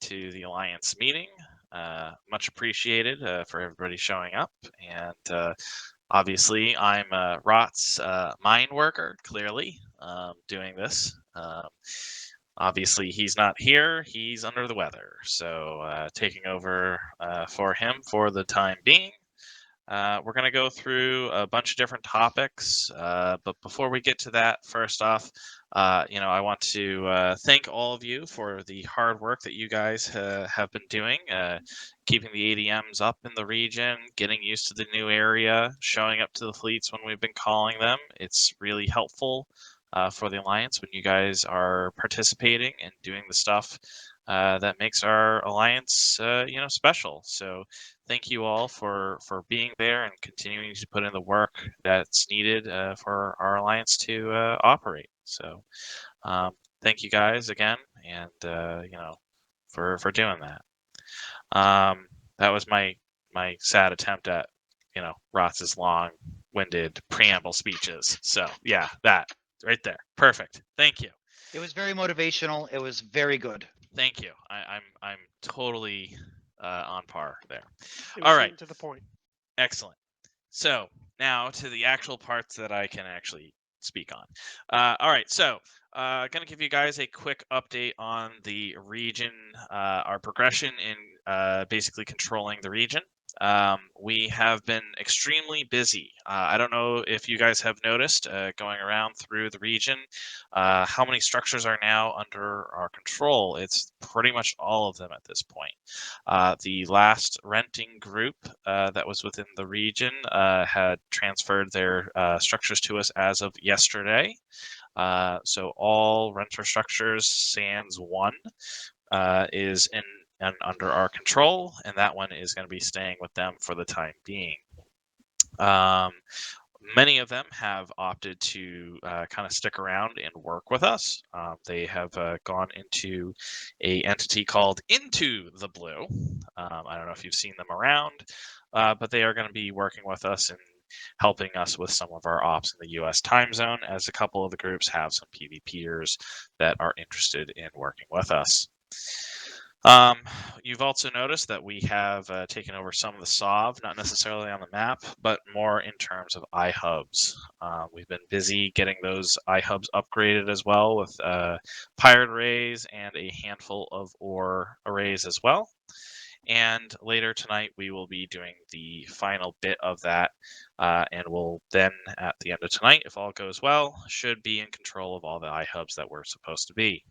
to the Alliance meeting. Much appreciated for everybody showing up. And obviously, I'm Rot's mine worker, clearly, doing this. Obviously, he's not here. He's under the weather. So taking over for him for the time being. We're going to go through a bunch of different topics, but before we get to that, first off, I want to thank all of you for the hard work that you guys have been doing, keeping the ADMs up in the region, getting used to the new area, showing up to the fleets when we've been calling them. It's really helpful for the Alliance when you guys are participating and doing the stuff that makes our Alliance, special. So thank you all for being there and continuing to put in the work that's needed for our Alliance to operate. So thank you guys again, and for doing that. That was my sad attempt at Ross's long-winded preamble speeches. So yeah, that right there, perfect. Thank you. It was very motivational. It was very good. Thank you. I'm totally on par there. It was All right. getting to the point. Excellent. So now to the actual parts that I can actually speak on. All right, so going to give you guys a quick update on the region, our progression in basically controlling the region. We have been extremely busy. I don't know if you guys have noticed going around through the region how many structures are now under our control. It's pretty much all of them at this point. The last renting group that was within the region had transferred their structures to us as of yesterday. So all renter structures, sans one, is in and under our control, and that one is going to be staying with them for the time being. Many of them have opted to kind of stick around and work with us. They have gone into a entity called Into the Blue. I don't know if you've seen them around, but they are going to be working with us and helping us with some of our ops in the U.S. time zone, as a couple of the groups have some PvPers that are interested in working with us. You've also noticed that we have taken over some of the SOV, not necessarily on the map, but more in terms of iHubs. We've been busy getting those iHubs upgraded as well with pirate arrays and a handful of ore arrays as well. And later tonight, we will be doing the final bit of that. And we'll then, at the end of tonight, if all goes well, should be in control of all the iHubs that we're supposed to be.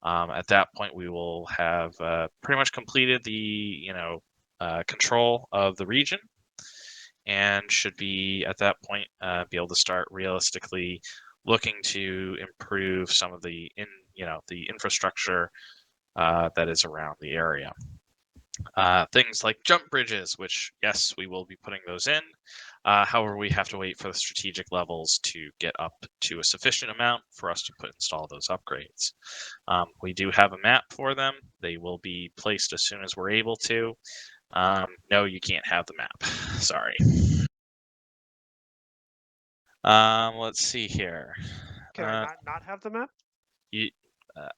At that point, we will have pretty much completed the control of the region, and should be at that point be able to start realistically looking to improve some of the the infrastructure that is around the area. Things like jump bridges, which yes, we will be putting those in. However, we have to wait for the strategic levels to get up to a sufficient amount for us to install those upgrades. We do have a map for them. They will be placed as soon as we're able to. No, you can't have the map. Sorry. Let's see here. Can I not have the map?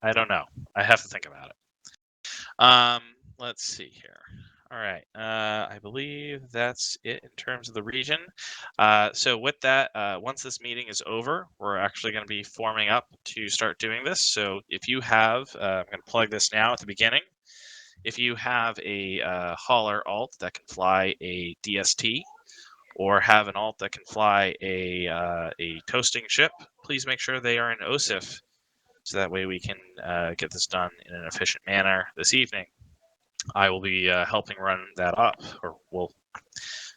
I don't know. I have to think about it. Let's see here. All right. I believe that's it in terms of the region. So with that, once this meeting is over, we're actually going to be forming up to start doing this. So if you have, I'm going to plug this now at the beginning. If you have a hauler alt that can fly a DST, or have an alt that can fly a toasting ship, please make sure they are in OSIF, so that way we can get this done in an efficient manner this evening. I will be helping run that up, or will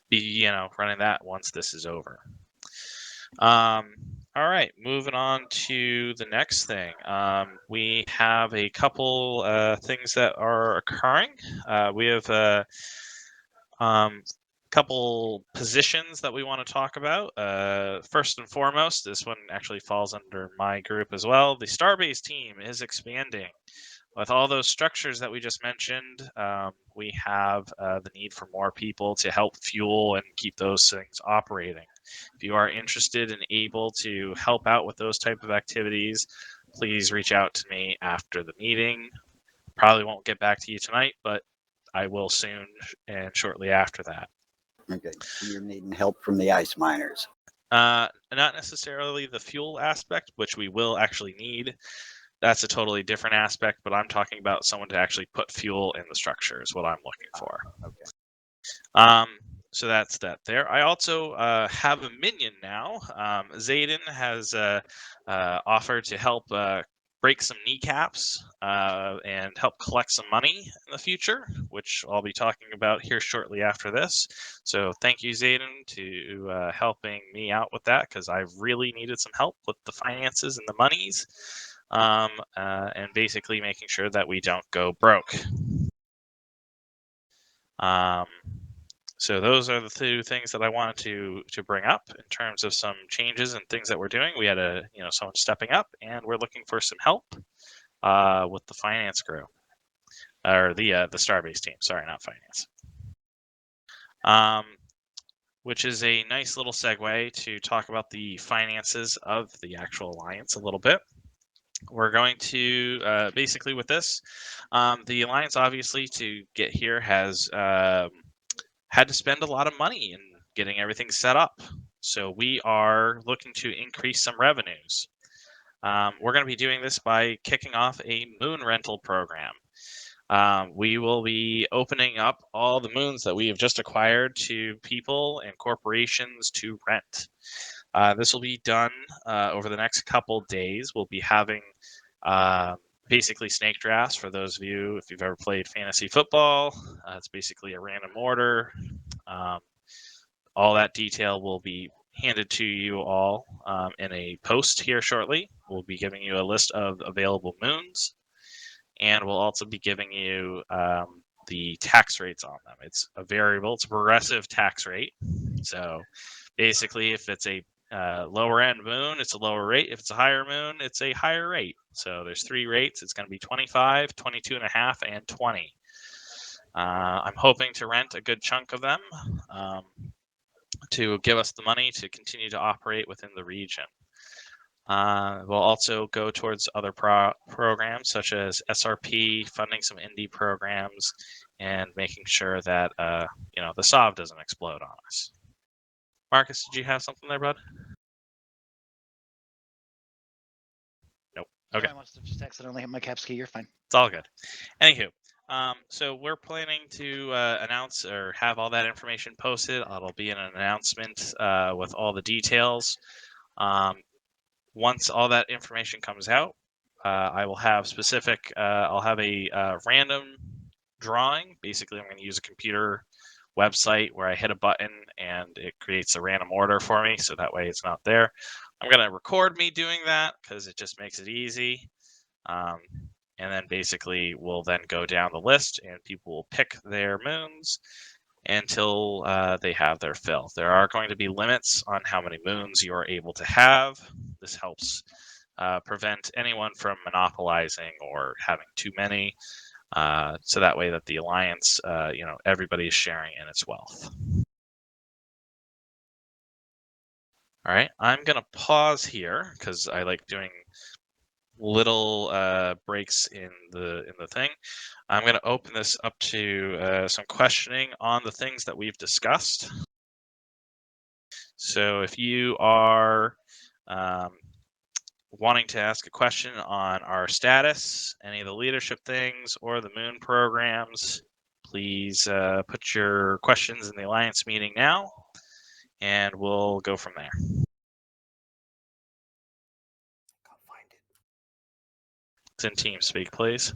be, running that once this is over. All right, moving on to the next thing. We have a couple things that are occurring. We have a couple positions that we want to talk about. First and foremost, this one actually falls under my group as well. The Starbase team is expanding. With all those structures that we just mentioned, we have the need for more people to help fuel and keep those things operating. If you are interested and able to help out with those type of activities, please reach out to me after the meeting. probably won't get back to you tonight, but I will soon and shortly after that. Okay, so you're needing help from the ice miners. Not necessarily the fuel aspect, which we will actually need. That's a totally different aspect, but I'm talking about someone to actually put fuel in the structure is what I'm looking for. Okay. So that's that there. I also have a minion now. Zayden has offered to help break some kneecaps and help collect some money in the future, which I'll be talking about here shortly after this. So thank you, Zayden, to helping me out with that, because I've really needed some help with the finances and the monies, and basically making sure that we don't go broke. So those are the two things that I wanted to bring up in terms of some changes and things that we're doing. We had someone stepping up, and we're looking for some help with the finance crew, or the Starbase team. Sorry, not finance. Which is a nice little segue to talk about the finances of the actual alliance a little bit. We're going to basically with this, the alliance obviously to get here has had to spend a lot of money in getting everything set up. So we are looking to increase some revenues. We're going to be doing this by kicking off a moon rental program. We will be opening up all the moons that we have just acquired to people and corporations to rent. This will be done over the next couple days. We'll be having basically snake drafts. For those of you, if you've ever played fantasy football, it's basically a random order. All that detail will be handed to you all in a post here shortly. We'll be giving you a list of available moons, and we'll also be giving you the tax rates on them. It's a variable, it's a progressive tax rate. So basically, if it's a lower end moon, it's a lower rate. If it's a higher moon, it's a higher rate. So there's 3 rates. It's going to be 25, 22.5, and 20. I'm hoping to rent a good chunk of them to give us the money to continue to operate within the region. We'll also go towards other programs such as SRP, funding some indie programs, and making sure that the SOV doesn't explode on us. Marcus, did you have something there, bud? Nope. Okay. I must have just accidentally hit my caps key. You're fine. It's all good. Anywho, so we're planning to announce or have all that information posted. It'll be in an announcement with all the details. Once all that information comes out, I will have I'll have a random drawing. Basically, I'm going to use a computer website where I hit a button and it creates a random order for me, so that way it's not there. I'm going to record me doing that because it just makes it easy. And then basically we'll then go down the list and people will pick their moons until they have their fill. There are going to be limits on how many moons you are able to have. This helps prevent anyone from monopolizing or having too many. So that way that the alliance, everybody is sharing in its wealth. All right, I'm going to pause here because I like doing little breaks in the thing. I'm going to open this up to some questioning on the things that we've discussed. So if you are wanting to ask a question on our status, any of the leadership things, or the moon programs, please put your questions in the alliance meeting now, and we'll go from there. It's in TeamSpeak, please.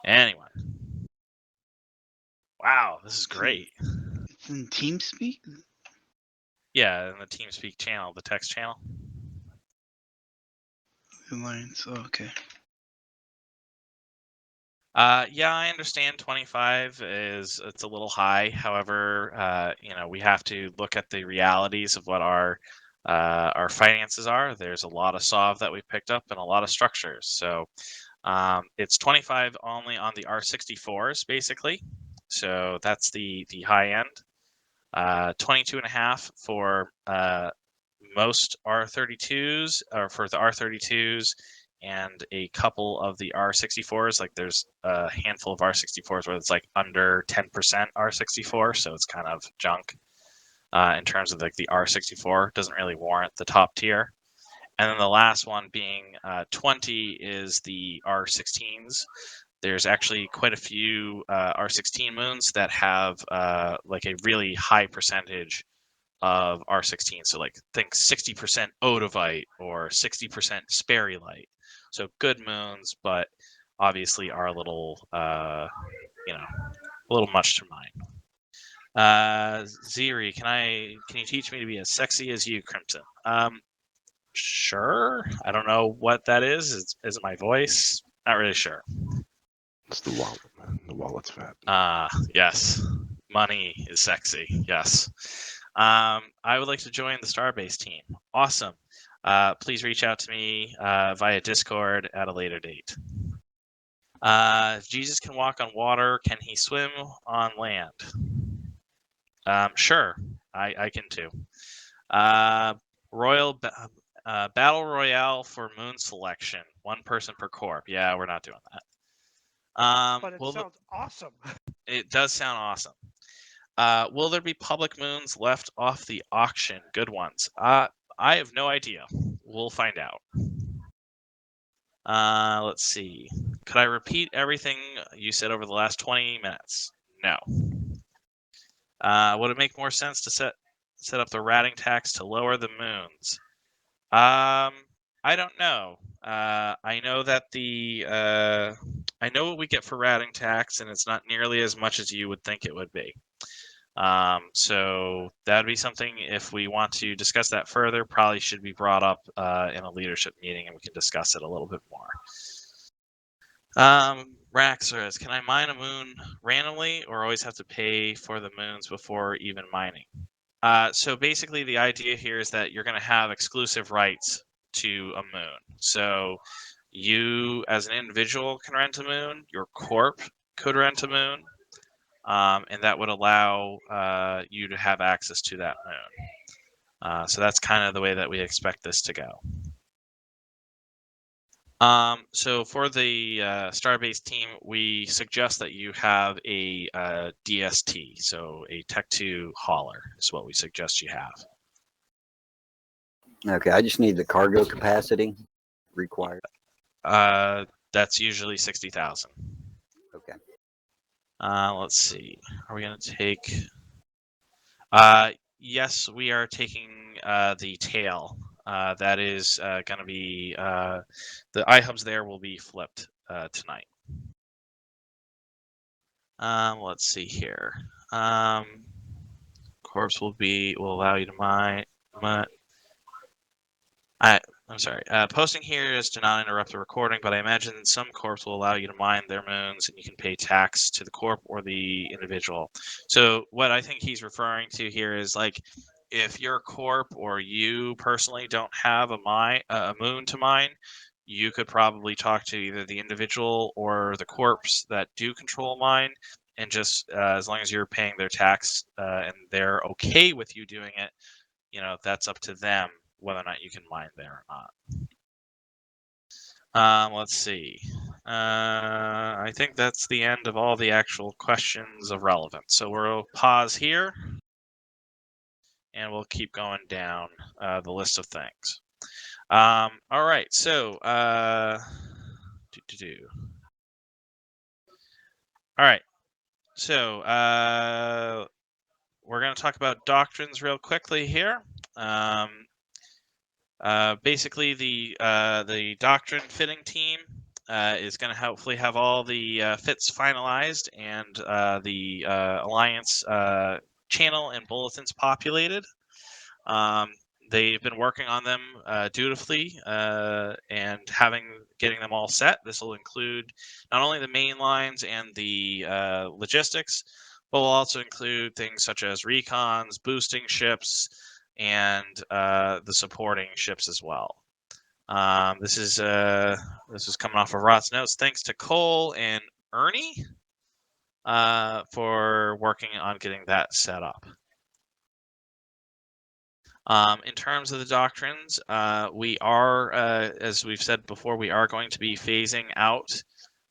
Anyone? Wow, this is great. It's in TeamSpeak? Yeah, in the TeamSpeak channel, the text channel. Alliance, okay. Yeah, I understand 25 it's a little high. However, we have to look at the realities of what our finances are. There's a lot of SOV that we've picked up and a lot of structures. So it's 25 only on the R64s, basically. So that's the high end. 22.5 for most R32s, or for the R32s, and a couple of the R64s. Like there's a handful of R64s where it's like under 10% R64, so it's kind of junk. In terms of like the R64, doesn't really warrant the top tier. And then the last one being 20 is the R16s. There's actually quite a few R16 moons that have like a really high percentage of R16. So like think 60% Odovite or 60% Sperrylite. So good moons, but obviously are a little, you know, a little much to mine. Ziri, can you teach me to be as sexy as you, Crimson? Sure. I don't know what that is. Is it my voice? Not really sure. It's the wallet, man. The wallet's fat. Yes. Money is sexy. Yes. I would like to join the Starbase team. Awesome. Please reach out to me via Discord at a later date. If Jesus can walk on water, can he swim on land? Sure. I can too. Battle Royale for moon selection. One person per corp. Yeah, we're not doing that. But it sounds awesome. It does sound awesome. Will there be public moons left off the auction? Good ones. I have no idea. We'll find out. Let's see. Could I repeat everything you said over the last 20 minutes? No. Would it make more sense to set up the ratting tax to lower the moons? I don't know. I know that I know what we get for ratting tax, and it's not nearly as much as you would think it would be. So that'd be something, if we want to discuss that further, probably should be brought up in a leadership meeting, and we can discuss it a little bit more. Raxorus, can I mine a moon randomly, or always have to pay for the moons before even mining? So basically, the idea here is that you're going to have exclusive rights to a moon. So you, as an individual, can rent a moon. Your corp could rent a moon. And that would allow you to have access to that moon. So that's kind of the way that we expect this to go. So for the Starbase team, we suggest that you have a DST, so a Tech 2 hauler is what we suggest you have. Okay, I just need the cargo capacity required. That's usually 60,000. Okay. Let's see. Are we going to take... yes, we are taking the tail. That is going to be... the iHubs there will be flipped tonight. Let's see here. Corpse will allow you to mine. I'm sorry. Posting here is to not interrupt the recording, but I imagine some corps will allow you to mine their moons, and you can pay tax to the corp or the individual. So what I think he's referring to here is like, if your corp or you personally don't have a moon to mine, you could probably talk to either the individual or the corps that do control mine, and just as long as you're paying their tax and they're okay with you doing it, that's up to them whether or not you can mine there or not. Let's see. I think that's the end of all the actual questions of relevance. So we'll pause here, and we'll keep going down the list of things. All right. So, all right. So, we're going to talk about doctrines real quickly here. Basically, the doctrine fitting team is going to hopefully have all the fits finalized and the alliance channel and bulletins populated. They've been working on them dutifully and getting them all set. This will include not only the main lines and the logistics, but will also include things such as recons, boosting ships, and the supporting ships as well. This is coming off of Rot's notes. Thanks to Cole and Ernie for working on getting that set up. In terms of the doctrines, we are, as we've said before, we are going to be phasing out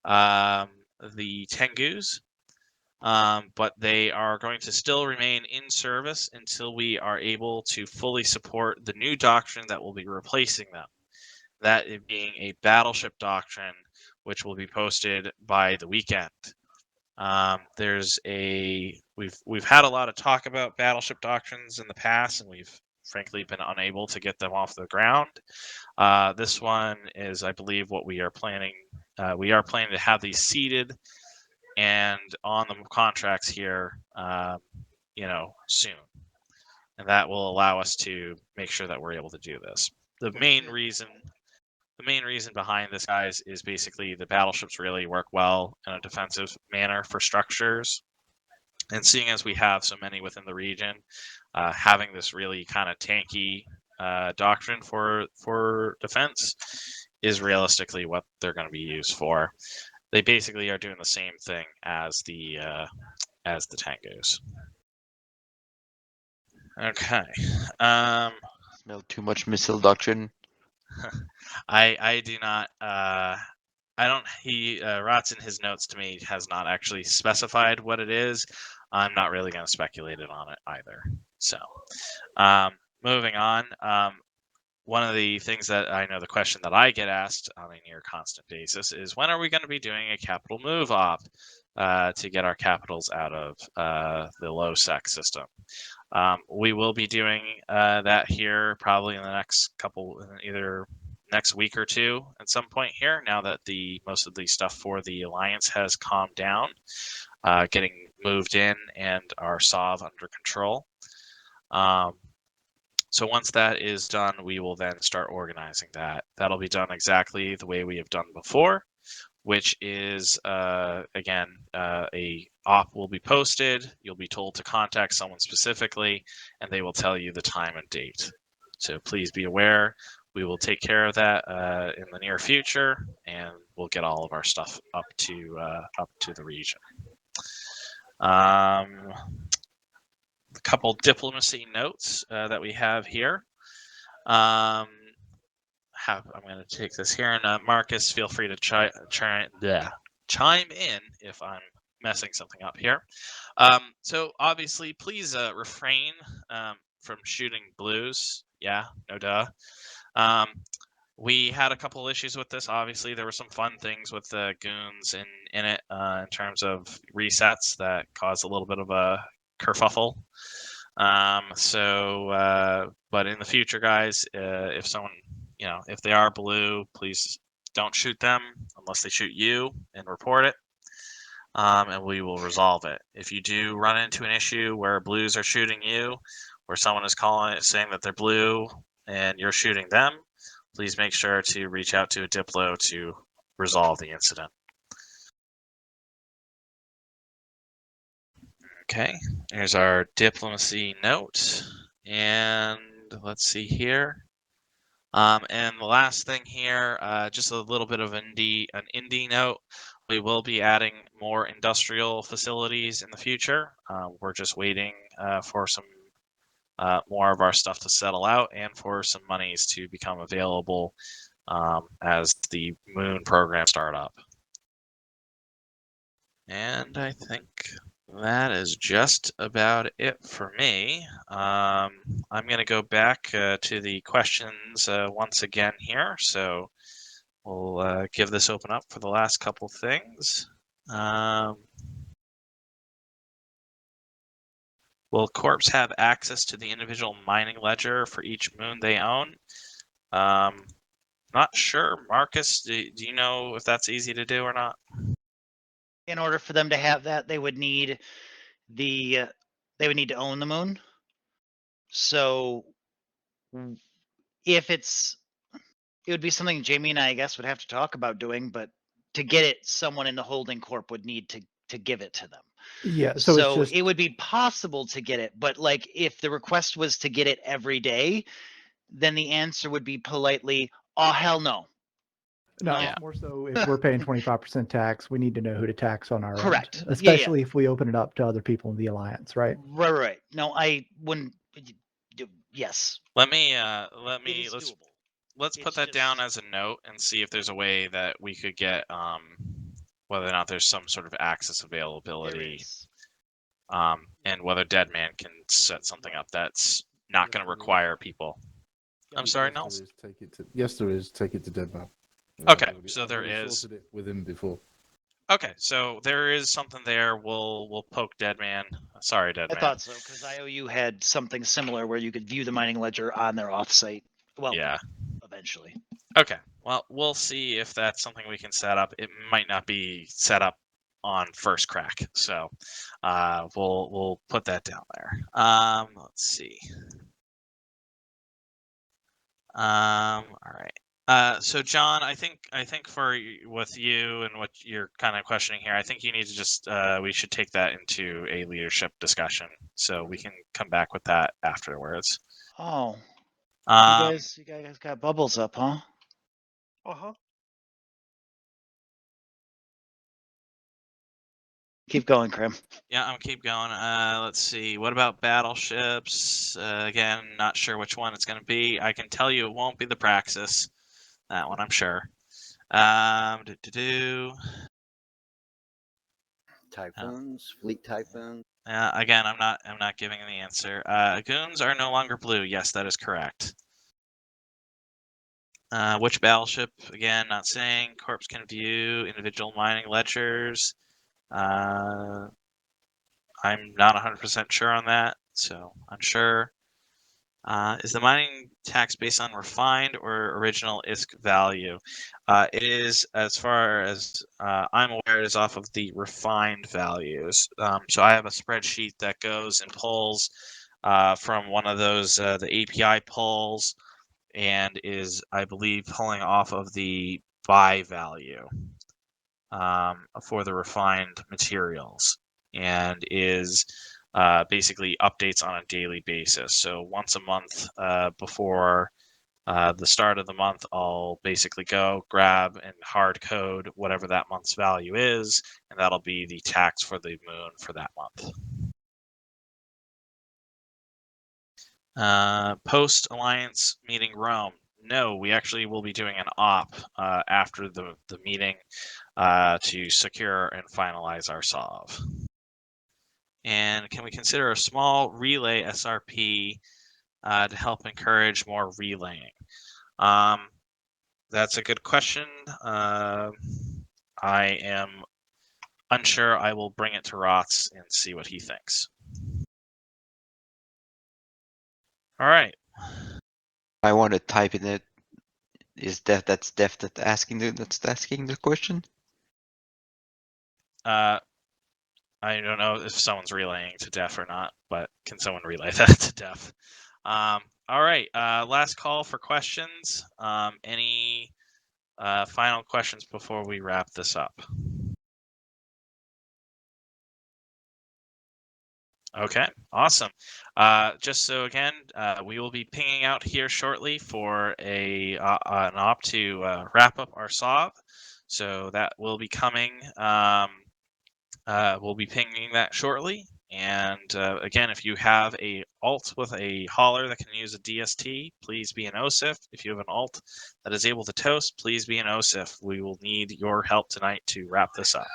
the Tengus, but they are going to still remain in service until we are able to fully support the new doctrine that will be replacing them. That being a battleship doctrine, which will be posted by the weekend. We've had a lot of talk about battleship doctrines in the past, and we've frankly been unable to get them off the ground. This one is, I believe, what we are planning. We are planning to have these seated and on the contracts here, soon, and that will allow us to make sure that we're able to do this. The main reason behind this, guys, is basically the battleships really work well in a defensive manner for structures. And seeing as we have so many within the region, having this really kind of tanky doctrine for defense is realistically what they're going to be used for. They basically are doing the same thing as the Tangos. Okay. Smell too much missile doctrine. I do not. I don't. Rots in his notes to me has not actually specified what it is. I'm not really going to speculate it on it either. So, moving on. One of the things that I know, the question that I get asked on a near constant basis is, when are we going to be doing a capital move op to get our capitals out of the low sec system? We will be doing that here probably in the next either next week or two at some point here, now that most of the stuff for the Alliance has calmed down, getting moved in and our SOV under control. So once that is done, we will then start organizing that. That'll be done exactly the way we have done before, which is, again, a op will be posted. You'll be told to contact someone specifically, and they will tell you the time and date. So please be aware. We will take care of that in the near future, and we'll get all of our stuff up to the region. A couple diplomacy notes that we have here. I'm going to take this here, and Marcus, feel free to chime in if I'm messing something up here. So obviously, please refrain from shooting blues. Yeah, no duh. We had a couple issues with this. Obviously, there were some fun things with the goons in it in terms of resets that caused a little bit of a kerfuffle. But in the future, guys, if someone, if they are blue, please don't shoot them unless they shoot you, and report it. And we will resolve it. If you do run into an issue where blues are shooting you, where someone is calling it saying that they're blue and you're shooting them, please make sure to reach out to a Diplo to resolve the incident. Okay, here's our diplomacy note, and let's see here. And the last thing here, just a little bit of an indie note. We will be adding more industrial facilities in the future. We're just waiting for some more of our stuff to settle out and for some monies to become available as the Moon program start up. And I think that is just about it for me. I'm going to go back to the questions once again here. So we'll give this open up for the last couple things. Will Corps have access to the individual mining ledger for each moon they own? Not sure. Marcus, do you know if that's easy to do or not? In order for them to have that, they would need to own the moon. So if it would be something Jamie and I guess, would have to talk about doing, but to get it, someone in the holding corp would need to give it to them. Yeah, so it would be possible to get it, but like if the request was to get it every day, then the answer would be politely, "Oh hell no." no, Yeah. it's more so if we're paying 25% tax, we need to know who to tax on our Correct. end, Yeah, especially if we open it up to other people in the Alliance, right? Right. No, I wouldn't. yes, Let me it is let's doable. let's put It's that down just- as a note and see if there's a way that we could get whether or not there's some sort of access There availability, is. and whether Deadman can set something up that's not going to require people. I'm sorry, Nels. Yes, there is. Take it to Deadman. Okay, so there is. Sorted it with him before. Okay, so there is something there. We'll poke Deadman. Sorry, I Deadman. thought so because IOU had something similar where you could view the mining ledger on their offsite. Well, Yeah. eventually. Okay. Well, we'll see if that's something we can set up. It might not be set up on first crack, so we'll put that down there. Let's see. All right. So John, I think for with you and what you're kind of questioning here, I think you need to just we should take that into a leadership discussion, so we can come back with that afterwards. Oh, Um, you guys got bubbles up, huh? Uh-huh. Keep going, Krim. Yeah, I'm keep going. Let's see. What about battleships? Again, not sure which one it's going to be. I can tell you it won't be the Praxis. That one, I'm sure. Typhoons, fleet typhoons. Again, I'm not giving the answer. Goons are no longer blue. Yes, that is correct. Which battleship? Again, not saying. Corps can view individual mining ledgers. I'm not 100% sure on that, so unsure. Is the mining tax based on refined or original ISK value? It is, as far as I'm aware, it is off of the refined values. So I have a spreadsheet that goes and pulls from one of those, the API pulls, and is, I believe, pulling off of the buy value for the refined materials, and is basically updates on a daily basis. So once a month before the start of the month, I'll basically go grab and hard code whatever that month's value is, and that'll be the tax for the moon for that month. Post Alliance meeting Rome. No, we actually will be doing an op after the meeting to secure and finalize our SOV. And can we consider a small relay SRP to help encourage more relaying? That's a good question. I am unsure. I will bring it to Rots and see what he thinks. All right. I want to type in it. Is that's Def that's asking the question? I don't know if someone's relaying to Def or not, but can someone relay that to Def? All right. Last call for questions. Any final questions before we wrap this up? Okay, awesome. Just so again, we will be pinging out here shortly for an op to wrap up our SOV. So that will be coming. We'll be pinging that shortly. And again, if you have a alt with a hauler that can use a DST, please be an OSIF. If you have an alt that is able to toast, please be an OSIF. We will need your help tonight to wrap this up.